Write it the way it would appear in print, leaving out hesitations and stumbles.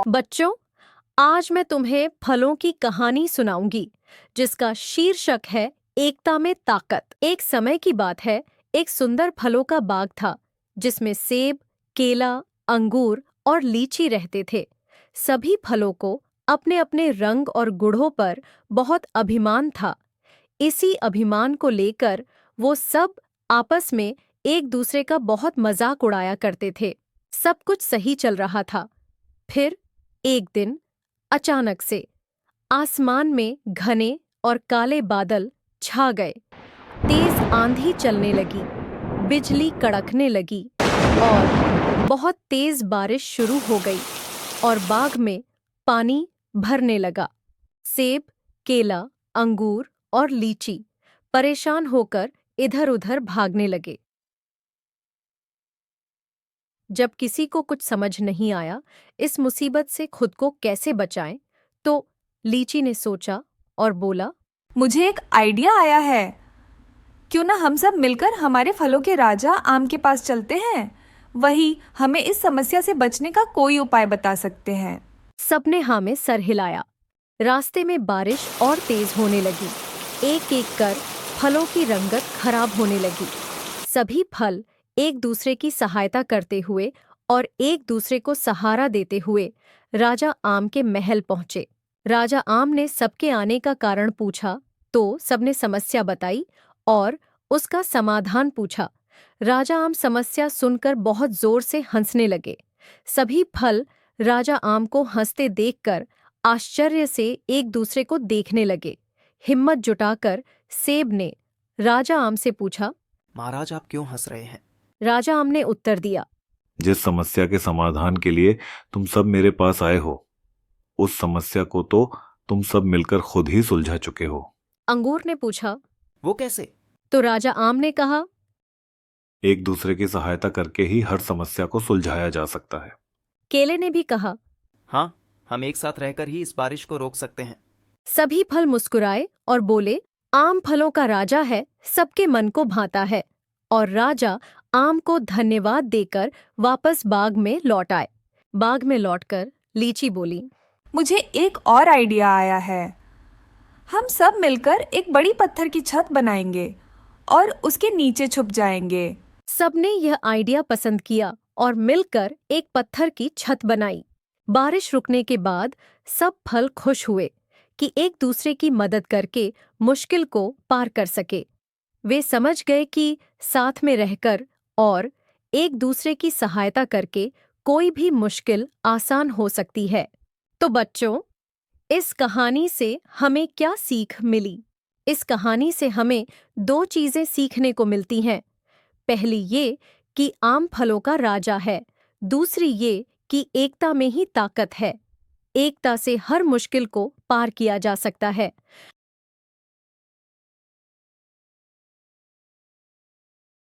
बच्चों, आज मैं तुम्हें फलों की कहानी सुनाऊंगी, जिसका शीर्षक है एकता में ताकत। एक समय की बात है, एक सुंदर फलों का बाग था, जिसमें सेब, केला, अंगूर और लीची रहते थे। सभी फलों को अपने अपने रंग और गुणों पर बहुत अभिमान था। इसी अभिमान को लेकर वो सब आपस में एक दूसरे का बहुत मजाक उड़ाया करते थे। सब कुछ सही चल रहा था। फिर एक दिन अचानक से आसमान में घने और काले बादल छा गए। तेज आंधी चलने लगी, बिजली कड़कने लगी और बहुत तेज बारिश शुरू हो गई और बाग में पानी भरने लगा। सेब, केला, अंगूर और लीची परेशान होकर इधर-उधर भागने लगे। जब किसी को कुछ समझ नहीं आया इस मुसीबत से खुद को कैसे बचाएं, तो लीची ने सोचा और बोला, मुझे एक आइडिया आया है। क्यों ना हम सब मिलकर हमारे फलों के राजा आम के पास चलते हैं। वही हमें इस समस्या से बचने का कोई उपाय बता सकते हैं। सबने हाँ में सर हिलाया। रास्ते में बारिश और तेज होने लगी। एक एक कर फलों की रंगत खराब होने लगी। सभी फल एक दूसरे की सहायता करते हुए और एक दूसरे को सहारा देते हुए राजा आम के महल पहुंचे। राजा आम ने सबके आने का कारण पूछा, तो सबने समस्या बताई और उसका समाधान पूछा। राजा आम समस्या सुनकर बहुत जोर से हंसने लगे। सभी फल राजा आम को हंसते देखकर आश्चर्य से एक दूसरे को देखने लगे। हिम्मत जुटाकर सेब ने राजा आम से पूछा। महाराज, आप क्यों हंस रहे हैं? राजा आम ने उत्तर दिया, जिस समस्या के समाधान के लिए तुम सब मेरे पास आए हो, उस समस्या को तो तुम सब मिलकर खुद ही सुलझा चुके हो। अंगूर ने पूछा, वो कैसे? तो राजा आम ने कहा, एक दूसरे की सहायता करके ही हर समस्या को सुलझाया जा सकता है। केले ने भी कहा। हाँ, हम एक साथ रहकर ही इस बारिश को रोक सकते हैं। सभी फल मुस्कुराए और बोले, आम फलों का राजा है, सबके मन को भाता है। और राजा आम को धन्यवाद देकर वापस बाग में लौट आए। बाग में लौटकर लीची बोली, मुझे एक और आइडिया आया है। हम सब मिलकर एक बड़ी पत्थर की छत बनाएंगे और उसके नीचे छुप जाएंगे। सबने यह आइडिया पसंद किया और मिलकर एक पत्थर की छत बनाई। बारिश रुकने के बाद सब फल खुश हुए कि एक दूसरे की मदद करके मुश्किल को पार कर सके। वे समझ गए कि साथ में रहकर और एक दूसरे की सहायता करके कोई भी मुश्किल आसान हो सकती है। तो बच्चों, इस कहानी से हमें क्या सीख मिली? इस कहानी से हमें दो चीजें सीखने को मिलती हैं। पहली ये कि आम फलों का राजा है। दूसरी ये कि एकता में ही ताकत है। एकता से हर मुश्किल को पार किया जा सकता है।